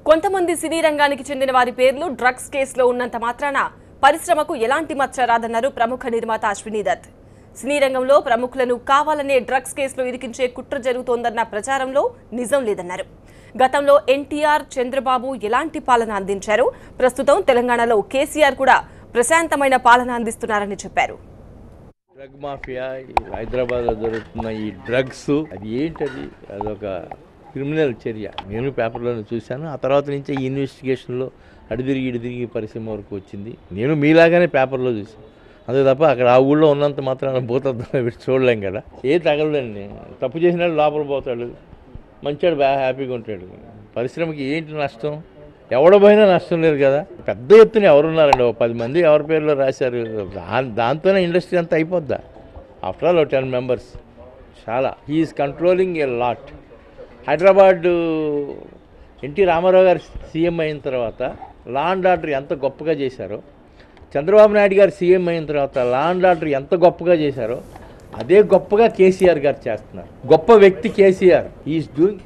కొంతమంది సినీ రంగానికి చెందిన వారి పేర్లు డ్రగ్స్ కేసులో ఉన్నంత మాత్రాన పరిశ్రమకు ఎలాంటి మచ్చ రాదన్నారు ప్రముఖ నిర్మాత అశ్విని దత్. సినీ రంగంలో ప్రముఖులను కావాలనే డ్రగ్స్ కేసులో ఇరికించే కుట్ర జరుగుతోందన్న ప్రచారంలో నిజం లేదన్నారు. గతంలో ఎన్టీఆర్, చంద్రబాబు ఎలాంటి పాలన అందించారు, ప్రస్తుతం తెలంగాణలో కేసీఆర్ కూడా ప్రశాంతమైన పాలన అందిస్తున్నారని చెప్పారు. డ్రగ్ మాఫియా హైదరాబాద్లో జరుగుతున్న ఈ డ్రగ్స్ అది ఏంటది, అదొక క్రిమినల్ చర్య. నేను పేపర్లోనే చూశాను. ఆ తర్వాత నుంచి ఈ ఇన్వెస్టిగేషన్లో ఇడిదిరిగి పరిశ్రమ వరకు వచ్చింది. నేను మీలాగానే పేపర్లో చూసాను. అంతే తప్ప అక్కడ ఆ ఊళ్ళో ఉన్నంత మాత్రాన భూతద్దం పెట్టి చూడలేం కదా. తగలదండి. తప్పు చేసినాడు లోపల పోతాడు, మంచివాడు బాగా హ్యాపీగా ఉంటాడు. పరిశ్రమకి ఏంటి నష్టం? ఎవడో పోయినా నష్టం లేదు కదా. పెద్ద ఎత్తున ఎవరున్నారండి, 10 మంది ఎవరి పేర్లో రాశారు. దాంతోనే ఇండస్ట్రీ అంతా అయిపోద్దా? ఆఫ్టర్ ఆల్ 10 మెంబర్స్ చాలా. He's controlling a lot. Hyderabad NT Rama Rao గారు సీఎం అయిన తర్వాత లా అండ్ ఆర్డర్ ఎంత గొప్పగా చేశారో, చంద్రబాబు నాయుడు గారు సీఎం అయిన తర్వాత లా అండ్ ఆర్డర్ ఎంత గొప్పగా చేశారో అదే గొప్పగా కేసీఆర్ గారు చేస్తున్నారు. గొప్ప వ్యక్తి కేసీఆర్. He's doing